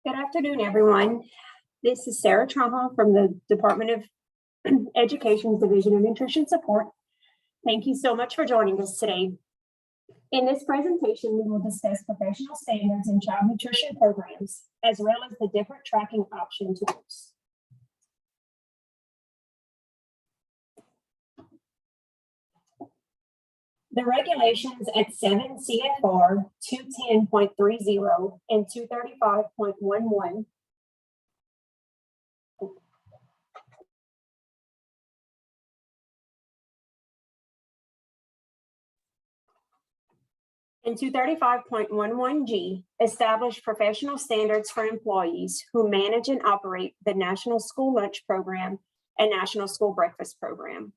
Good afternoon, everyone. This is Sarah Traha from the Department of Education's Division of Nutrition Support. Thank you so much for joining us today. In this presentation, we will discuss professional standards in child nutrition programs, as well as the different tracking option tools. The regulations at 7 CFR 210.30 and 235.11 and 235.11G establish professional standards for employees who manage and operate the National School Lunch Program and National School Breakfast Program.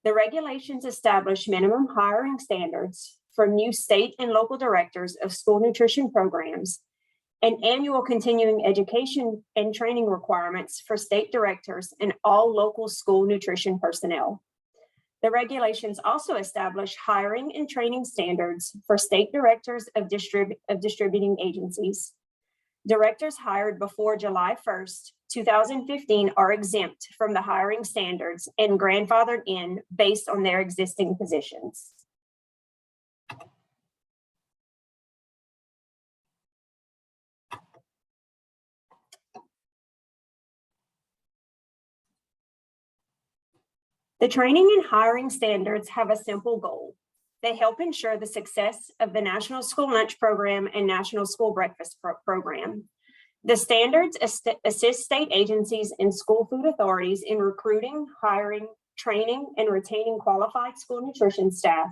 The regulations establish minimum hiring standards for new state and local directors of school nutrition programs and annual continuing education and training requirements for state directors and all local school nutrition personnel. The regulations also establish hiring and training standards for state directors of distributing agencies. Directors hired before July 1st, 2015 are exempt from the hiring standards and grandfathered in based on their existing positions. The training and hiring standards have a simple goal. They help ensure the success of the National School Lunch Program and National School Breakfast Program. The standards assist state agencies and school food authorities in recruiting, hiring, training, and retaining qualified school nutrition staff,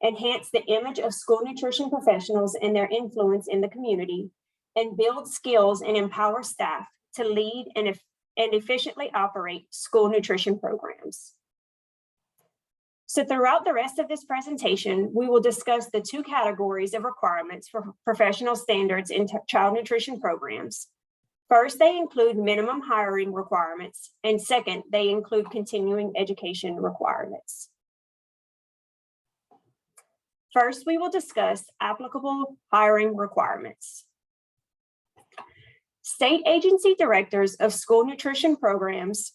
enhance the image of school nutrition professionals and their influence in the community, and build skills and empower staff to lead and efficiently operate school nutrition programs. So throughout the rest of this presentation, we will discuss the two categories of requirements for professional standards in child nutrition programs. First, they include minimum hiring requirements, and second, they include continuing education requirements. First, we will discuss applicable hiring requirements. State agency directors of school nutrition programs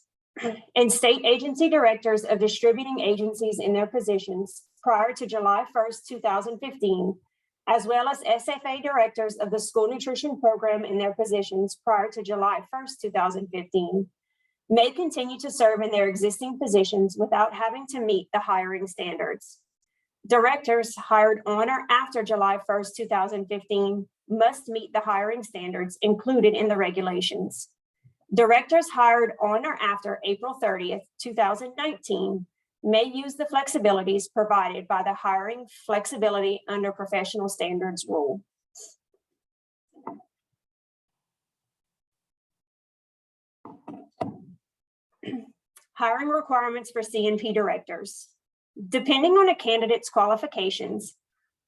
and state agency directors of distributing agencies in their positions prior to July 1st, 2015, as well as SFA directors of the school nutrition program in their positions prior to July 1st, 2015, may continue to serve in their existing positions without having to meet the hiring standards. Directors hired on or after July 1st, 2015 must meet the hiring standards included in the regulations. Directors hired on or after April 30th, 2019 may use the flexibilities provided by the Hiring Flexibility Under Professional Standards rule. Hiring requirements for CNP directors. Depending on a candidate's qualifications,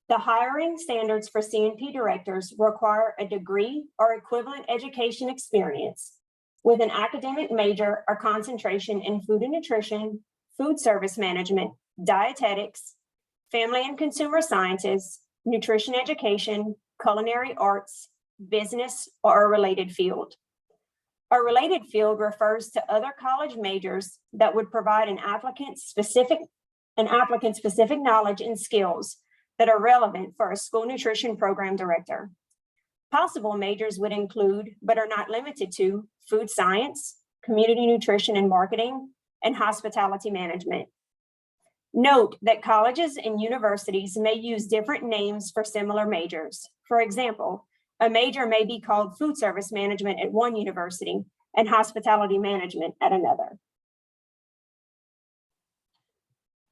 the hiring standards for CNP directors require a degree or equivalent education experience with an academic major or concentration in food and nutrition, food service management, dietetics, family and consumer sciences, nutrition education, culinary arts, business, or a related field. A related field refers to other college majors that would provide an applicant specific knowledge and skills that are relevant for a school nutrition program director. Possible majors would include, but are not limited to, food science, community nutrition and marketing, and hospitality management. Note that colleges and universities may use different names for similar majors. For example, a major may be called food service management at one university and hospitality management at another.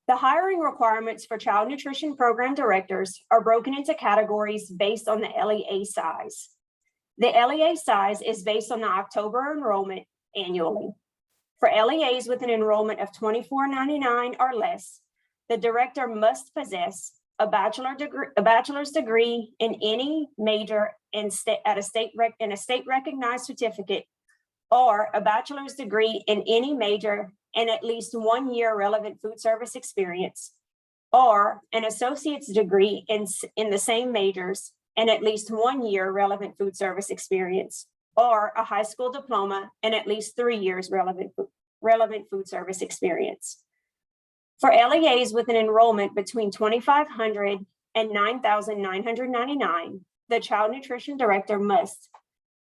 The hiring requirements for child nutrition program directors are broken into categories based on the LEA size. The LEA size is based on the October enrollment annually. For LEAs with an enrollment of $24.99 or less, the director must possess a bachelor's degree in any major in a state recognized certificate, or a bachelor's degree in any major and at least 1 year relevant food service experience, or an associate's degree in the same majors and at least 1 year relevant food service experience, or a high school diploma and at least 3 years relevant food service experience. For LEAs with an enrollment between 2,500 and 9,999, the child nutrition director must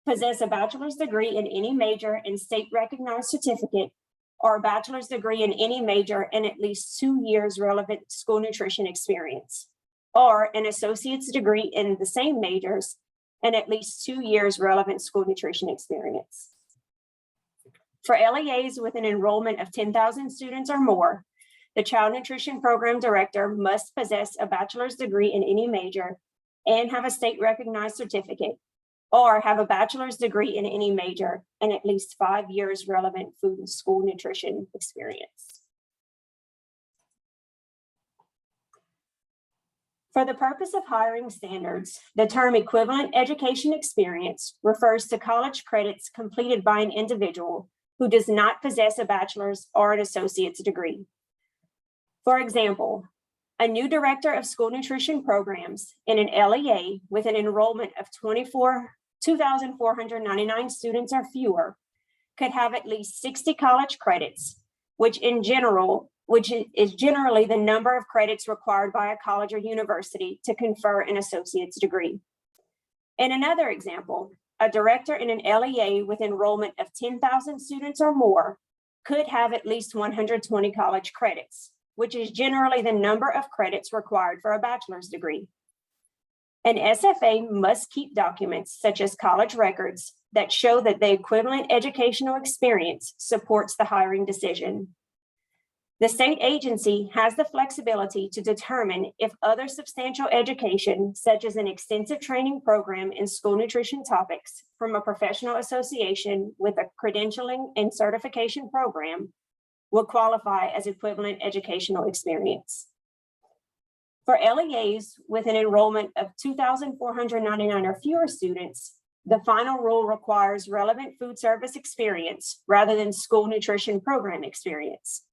possess a bachelor's degree in any major and state recognized certificate, or a bachelor's degree in any major and at least 2 years relevant school nutrition experience, or an associate's degree in the same majors and at least 2 years relevant school nutrition experience. For LEAs with an enrollment of 10,000 students or more, the child nutrition program director must possess a bachelor's degree in any major and have a state recognized certificate, or have a bachelor's degree in any major and at least 5 years relevant food and school nutrition experience. For the purpose of hiring standards, the term equivalent education experience refers to college credits completed by an individual who does not possess a bachelor's or an associate's degree. For example, a new director of school nutrition programs in an LEA with an enrollment of 2,499 students or fewer could have at least 60 college credits, which is generally the number of credits required by a college or university to confer an associate's degree. In another example, a director in an LEA with enrollment of 10,000 students or more could have at least 120 college credits, which is generally the number of credits required for a bachelor's degree. An SFA must keep documents such as college records that show that the equivalent educational experience supports the hiring decision. The state agency has the flexibility to determine if other substantial education, such as an extensive training program in school nutrition topics from a professional association with a credentialing and certification program, will qualify as equivalent educational experience. For LEAs with an enrollment of 2,499 or fewer students, the final rule requires relevant food service experience rather than school nutrition program experience.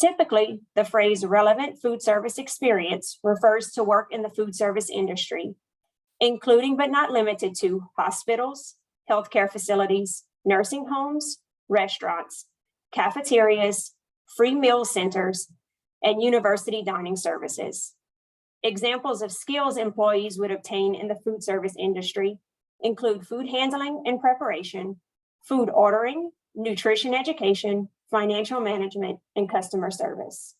Typically, the phrase relevant food service experience refers to work in the food service industry, including but not limited to hospitals, healthcare facilities, nursing homes, restaurants, cafeterias, free meal centers, and university dining services. Examples of skills employees would obtain in the food service industry include food handling and preparation, food ordering, nutrition education, financial management, and customer service.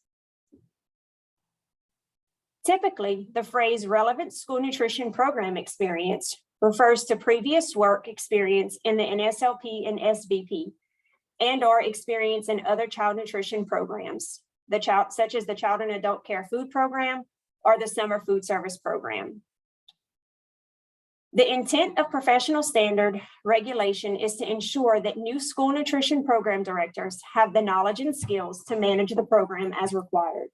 Typically, the phrase relevant school nutrition program experience refers to previous work experience in the NSLP and SBP, and/or experience in other child nutrition programs, such as the Child and Adult Care Food Program or the Summer Food Service Program. The intent of professional standard regulation is to ensure that new school nutrition program directors have the knowledge and skills to manage the program as required.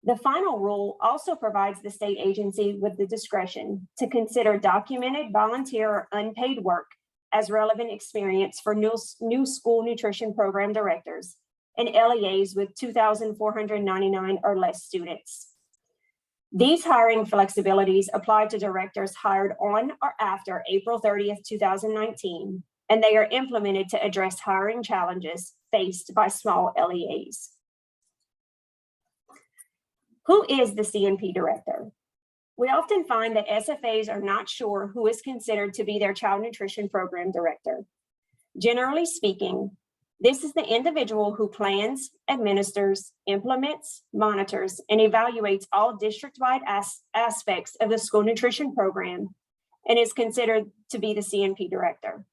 The final rule also provides the state agency with the discretion to consider documented volunteer or unpaid work as relevant experience for new school nutrition program directors and LEAs with 2,499 or less students. These hiring flexibilities apply to directors hired on or after April 30th, 2019, and they are implemented to address hiring challenges faced by small LEAs. Who is the CNP director? We often find that SFAs are not sure who is considered to be their child nutrition program director. Generally speaking, this is the individual who plans, administers, implements, monitors, and evaluates all district-wide aspects of the school nutrition program and is considered to be the CNP director.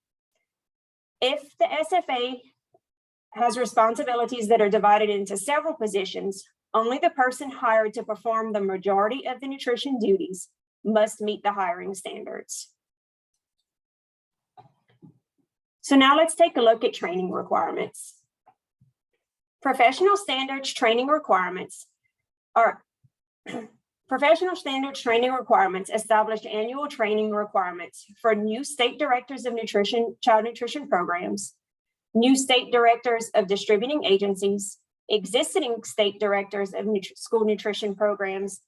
If the SFA has responsibilities that are divided into several positions, only the person hired to perform the majority of the nutrition duties must meet the hiring standards. So now let's take a look at training requirements. Professional standards training requirements establish annual training requirements for new state directors of child nutrition programs, new state directors of distributing agencies, existing state directors of school nutrition programs,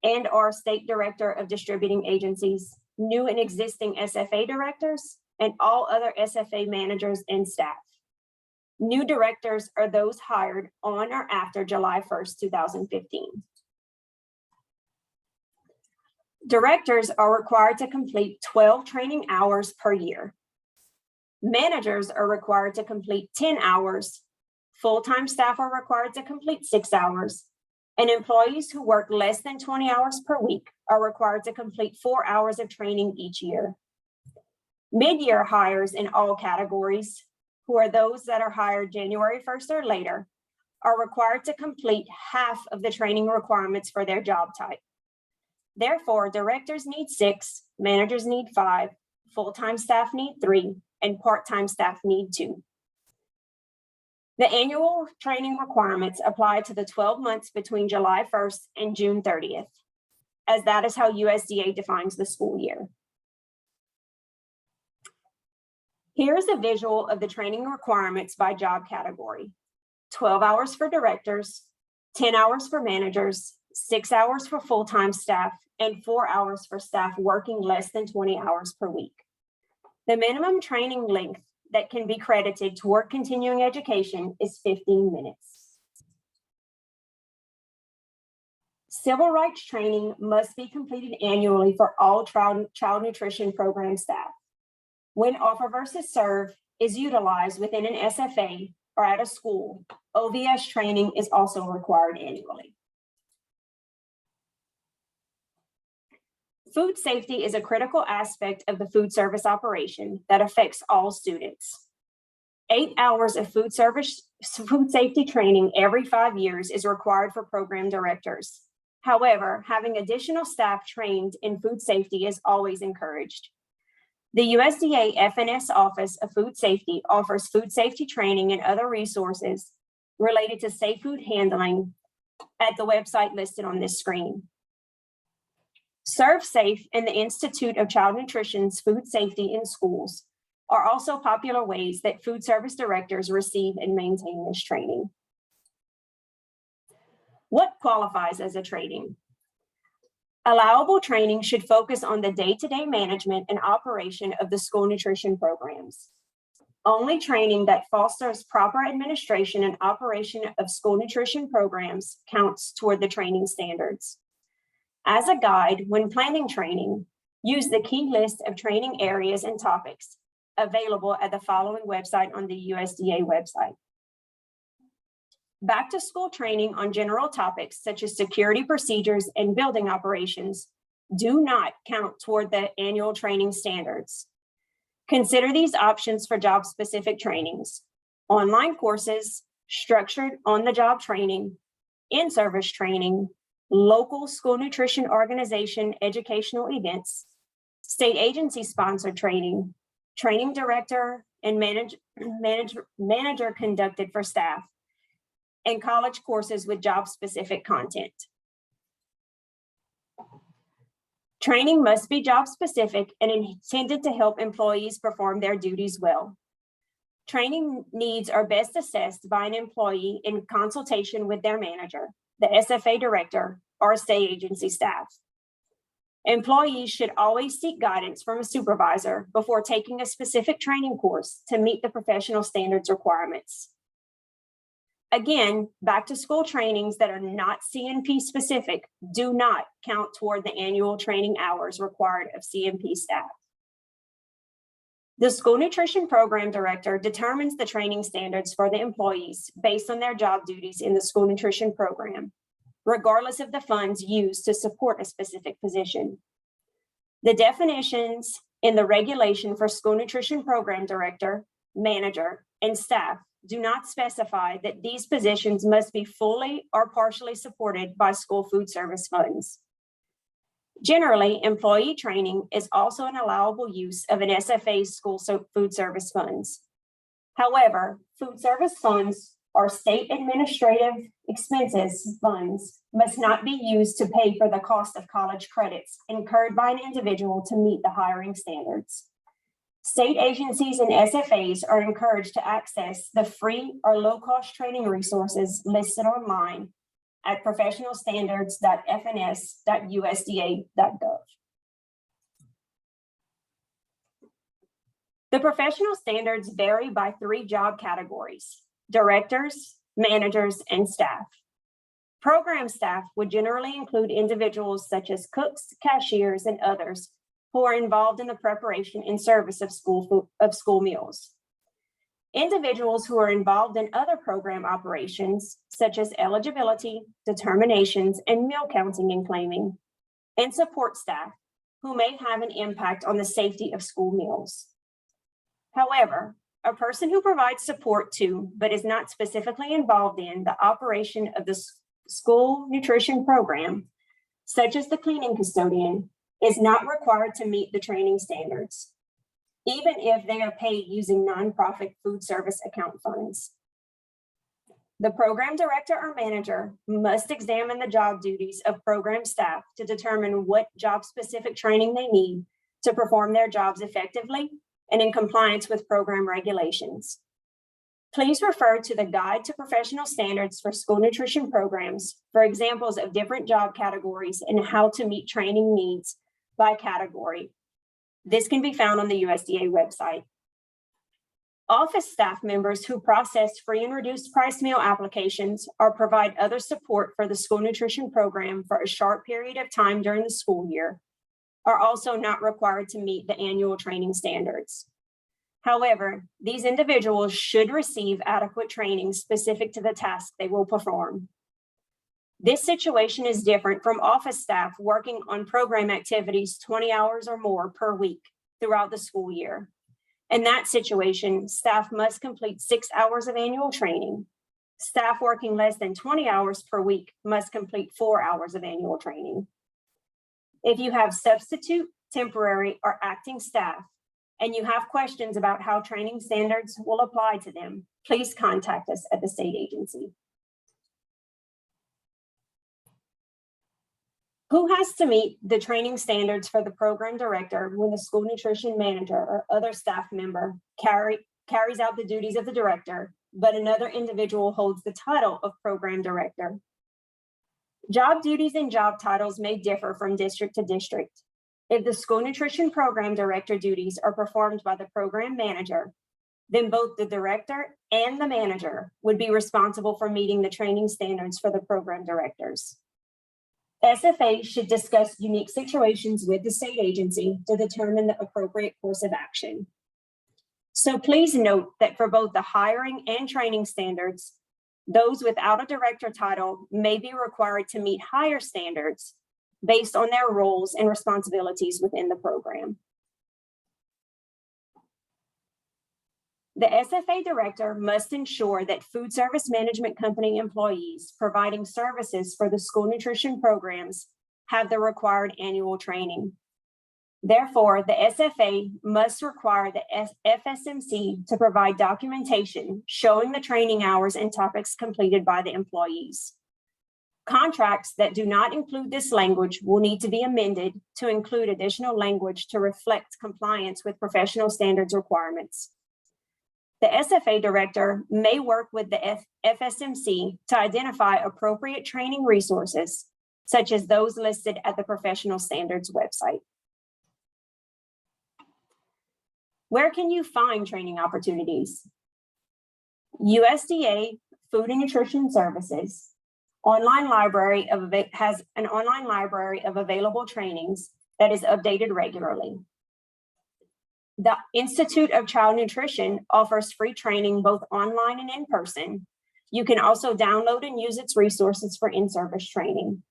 and our State Director of Distributing Agencies, new and existing SFA directors, and all other SFA managers and staff. New directors are those hired on or after July 1st, 2015. Directors are required to complete 12 training hours per year. Managers are required to complete 10 hours. Full-time staff are required to complete 6 hours. And employees who work less than 20 hours per week are required to complete 4 hours of training each year. Mid-year hires in all categories, who are those that are hired January 1st or later, are required to complete half of the training requirements for their job type. Therefore, directors need 6, managers need 5, full-time staff need 3, and part-time staff need 2. The annual training requirements apply to the 12 months between July 1st and June 30th, as that is how USDA defines the school year. Here's a visual of the training requirements by job category. 12 hours for directors, 10 hours for managers, 6 hours for full-time staff, and 4 hours for staff working less than 20 hours per week. The minimum training length that can be credited toward continuing education is 15 minutes. Civil rights training must be completed annually for all child nutrition program staff. When offer versus serve is utilized within an SFA or at a school, OVS training is also required annually. Food safety is a critical aspect of the food service operation that affects all students. 8 hours of food safety training every 5 years is required for program directors. However, having additional staff trained in food safety is always encouraged. The USDA FNS Office of Food Safety offers food safety training and other resources related to safe food handling at the website listed on this screen. ServSafe and the Institute of Child Nutrition's Food Safety in Schools are also popular ways that food service directors receive and maintain this training. What qualifies as a training? Allowable training should focus on the day-to-day management and operation of the school nutrition programs. Only training that fosters proper administration and operation of school nutrition programs counts toward the training standards. As a guide, when planning training, use the key list of training areas and topics available at the following website on the USDA website. Back to school training on general topics such as security procedures and building operations do not count toward the annual training standards. Consider these options for job-specific trainings: online courses, structured on-the-job training, in-service training, local school nutrition organization educational events, state agency sponsored training, training director and manager conducted for staff, and college courses with job-specific content. Training must be job-specific and intended to help employees perform their duties well. Training needs are best assessed by an employee in consultation with their manager, the SFA director, or state agency staff. Employees should always seek guidance from a supervisor before taking a specific training course to meet the professional standards requirements. Again, back to school trainings that are not CNP specific do not count toward the annual training hours required of CNP staff. The school nutrition program director determines the training standards for the employees based on their job duties in the school nutrition program, regardless of the funds used to support a specific position. The definitions in the regulation for school nutrition program director, manager, and staff do not specify that these positions must be fully or partially supported by school food service funds. Generally, employee training is also an allowable use of an SFA's school food service funds. However, food service funds or state administrative expenses funds must not be used to pay for the cost of college credits incurred by an individual to meet the hiring standards. State agencies and SFAs are encouraged to access the free or low-cost training resources listed online at professionalstandards.fns.usda.gov. The professional standards vary by 3 job categories: directors, managers, and staff. Program staff would generally include individuals such as cooks, cashiers, and others who are involved in the preparation and service of school meals. Individuals who are involved in other program operations, such as eligibility, determinations, and meal counting and claiming, and support staff who may have an impact on the safety of school meals. However, a person who provides support to, but is not specifically involved in, the operation of the school nutrition program, such as the cleaning custodian, is not required to meet the training standards, even if they are paid using nonprofit food service account funds. The program director or manager must examine the job duties of program staff to determine what job-specific training they need to perform their jobs effectively and in compliance with program regulations. Please refer to the Guide to Professional Standards for School Nutrition Programs for examples of different job categories and how to meet training needs by category. This can be found on the USDA website. Office staff members who process free and reduced price meal applications or provide other support for the school nutrition program for a short period of time during the school year are also not required to meet the annual training standards. However, these individuals should receive adequate training specific to the task they will perform. This situation is different from office staff working on program activities 20 hours or more per week throughout the school year. In that situation, staff must complete 6 hours of annual training. Staff working less than 20 hours per week must complete 4 hours of annual training. If you have substitute, temporary, or acting staff, and you have questions about how training standards will apply to them, please contact us at the state agency. Who has to meet the training standards for the program director when the school nutrition manager or other staff member carries out the duties of the director, but another individual holds the title of program director? Job duties and job titles may differ from district to district. If the school nutrition program director duties are performed by the program manager, then both the director and the manager would be responsible for meeting the training standards for the program directors. SFA should discuss unique situations with the state agency to determine the appropriate course of action. So please note that for both the hiring and training standards, those without a director title may be required to meet higher standards based on their roles and responsibilities within the program. The SFA director must ensure that food service management company employees providing services for the school nutrition programs have the required annual training. Therefore, the SFA must require the FSMC to provide documentation showing the training hours and topics completed by the employees. Contracts that do not include this language will need to be amended to include additional language to reflect compliance with professional standards requirements. The SFA director may work with the FSMC to identify appropriate training resources, such as those listed at the professional standards website. Where can you find training opportunities? USDA Food and Nutrition Services has an online library of available trainings that is updated regularly. The Institute of Child Nutrition offers free training both online and in person. You can also download and use its resources for in-service training.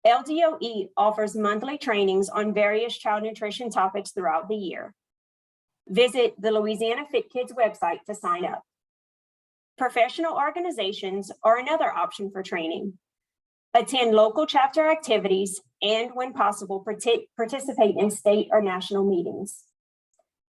LDOE offers monthly trainings on various child nutrition topics throughout the year. Visit the Louisiana Fit Kids website to sign up. Professional organizations are another option for training. Attend local chapter activities and, when possible, participate in state or national meetings.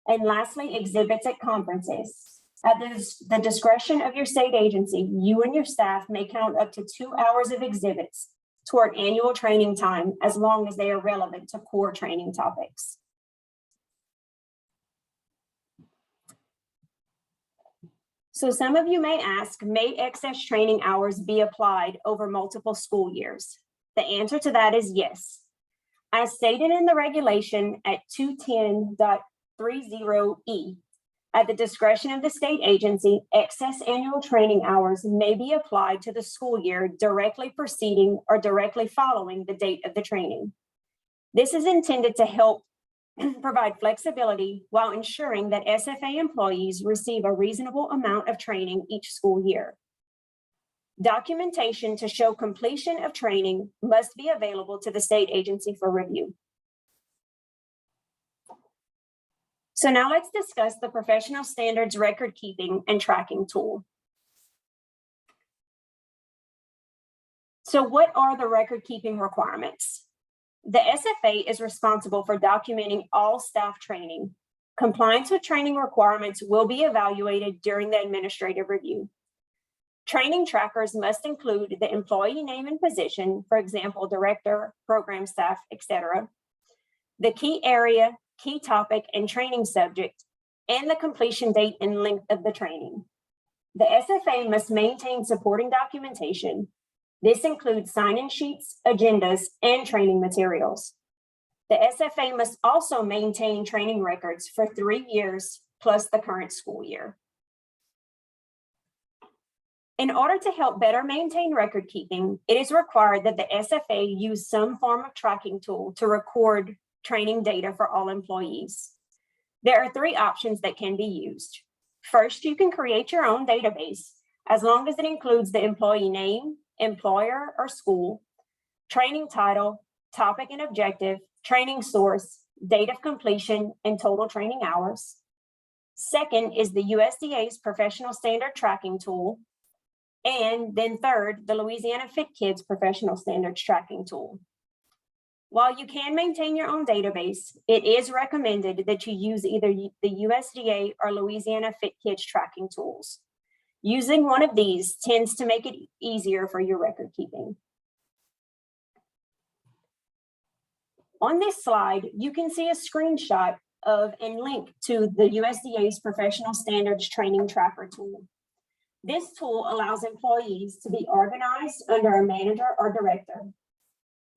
And lastly, exhibits at conferences. At the discretion of your state agency, you and your staff may count up to 2 hours of exhibits toward annual training time, as long as they are relevant to core training topics. So some of you may ask, may excess training hours be applied over multiple school years? The answer to that is yes. As stated in the regulation at 210.30E, at the discretion of the state agency, excess annual training hours may be applied to the school year directly preceding or directly following the date of the training. This is intended to help provide flexibility while ensuring that SFA employees receive a reasonable amount of training each school year. Documentation to show completion of training must be available to the state agency for review. So now let's discuss the professional standards record keeping and tracking tool. So what are the record keeping requirements? The SFA is responsible for documenting all staff training. Compliance with training requirements will be evaluated during the administrative review. Training trackers must include the employee name and position, for example, director, program staff, etc., the key area, key topic, and training subject, and the completion date and length of the training. The SFA must maintain supporting documentation. This includes sign-in sheets, agendas, and training materials. The SFA must also maintain training records for 3 years plus the current school year. In order to help better maintain record keeping, it is required that the SFA use some form of tracking tool to record training data for all employees. There are 3 options that can be used. First, you can create your own database as long as it includes the employee name, employer or school, training title, topic and objective, training source, date of completion, and total training hours. Second is the USDA's professional standard tracking tool. And then third, the Louisiana Fit Kids professional standards tracking tool. While you can maintain your own database, it is recommended that you use either the USDA or Louisiana Fit Kids tracking tools. Using one of these tends to make it easier for your record keeping. On this slide, you can see a screenshot of and link to the USDA's professional standards training tracker tool. This tool allows employees to be organized under a manager or director.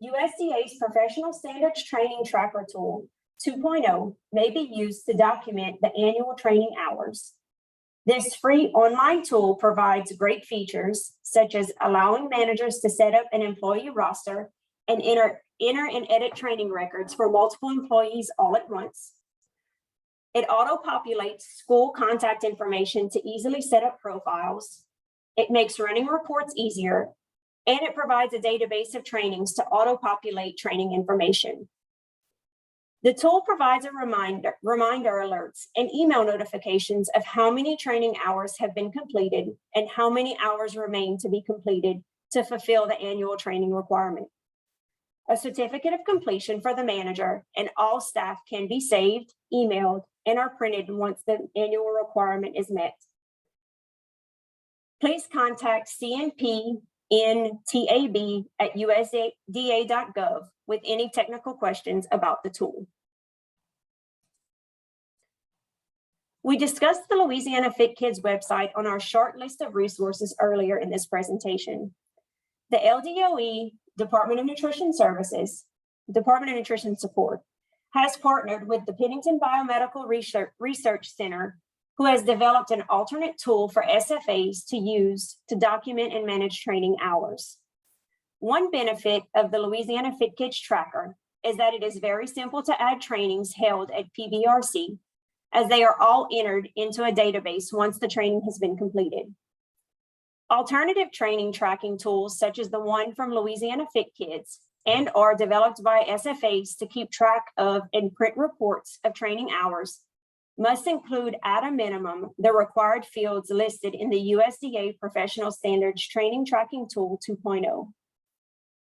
USDA's professional standards training tracker tool 2.0 may be used to document the annual training hours. This free online tool provides great features, such as allowing managers to set up an employee roster and enter and edit training records for multiple employees all at once. It auto-populates school contact information to easily set up profiles. It makes running reports easier, and it provides a database of trainings to auto-populate training information. The tool provides a reminder alerts and email notifications of how many training hours have been completed and how many hours remain to be completed to fulfill the annual training requirement. A certificate of completion for the manager and all staff can be saved, emailed, and are printed once the annual requirement is met. Please contact cnpntab@usda.gov with any technical questions about the tool. We discussed the Louisiana Fit Kids website on our short list of resources earlier in this presentation. The LDOE, Department of Nutrition Services, Department of Nutrition Support, has partnered with the Pennington Biomedical Research Center, who has developed an alternate tool for SFAs to use to document and manage training hours. One benefit of the Louisiana Fit Kids Tracker is that it is very simple to add trainings held at PBRC, as they are all entered into a database once the training has been completed. Alternative training tracking tools, such as the one from Louisiana Fit Kids, and are developed by SFAs to keep track of and print reports of training hours, must include at a minimum the required fields listed in the USDA Professional Standards Training Tracking Tool 2.0.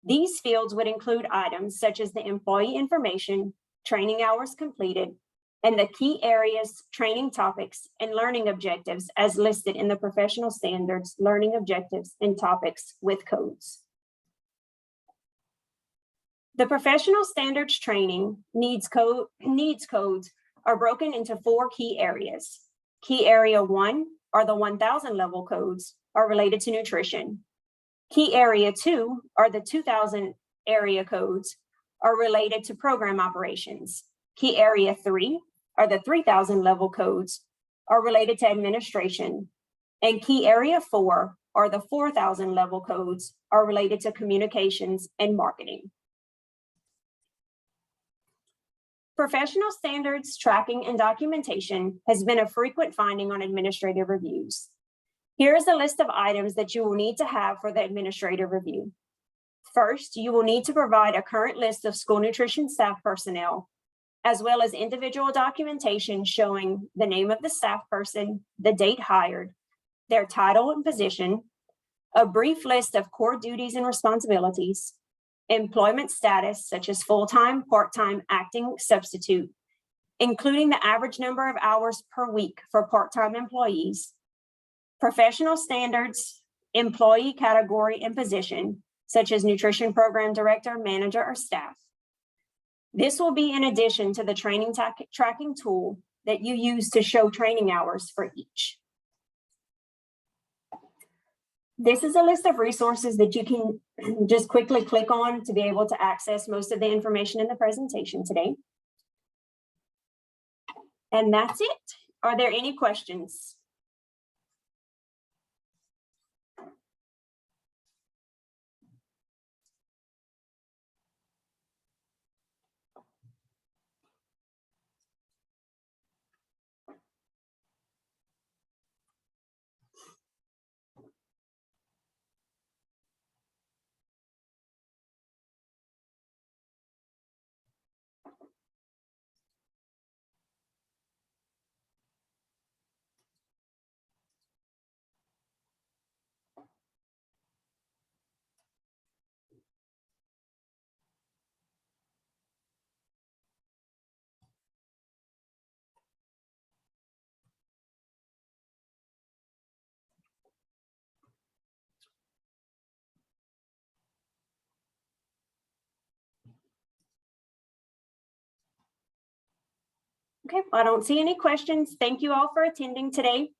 These fields would include items such as the employee information, training hours completed, and the key areas, training topics, and learning objectives as listed in the Professional Standards Learning Objectives and Topics with codes. The Professional Standards Training needs codes are broken into 4 key areas. Key Area 1 or the 1000 level codes, are related to nutrition. Key Area 2, or the 2000 area codes, are related to program operations. Key Area 3, or the 3000 level codes, are related to administration. And Key Area 4, or the 4000 level codes, are related to communications and marketing. Professional standards, tracking, and documentation has been a frequent finding on administrative reviews. Here is a list of items that you will need to have for the administrative review. First, you will need to provide a current list of school nutrition staff personnel, as well as individual documentation showing the name of the staff person, the date hired, their title and position, a brief list of core duties and responsibilities, employment status such as full-time, part-time, acting, substitute, including the average number of hours per week for part-time employees, professional standards, employee category and position, such as nutrition program director, manager, or staff. This will be in addition to the training tracking tool that you use to show training hours for each. This is a list of resources that you can just quickly click on to be able to access most of the information in the presentation today. And that's it. Are there any questions? Okay, I don't see any questions. Thank you all for attending today.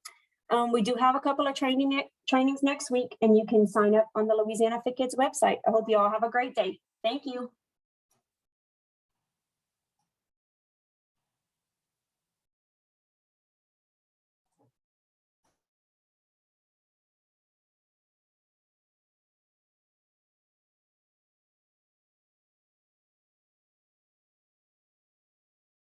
We do have a couple of trainings next week, and you can sign up on the Louisiana Fit Kids website. I hope you all have a great day. Thank you.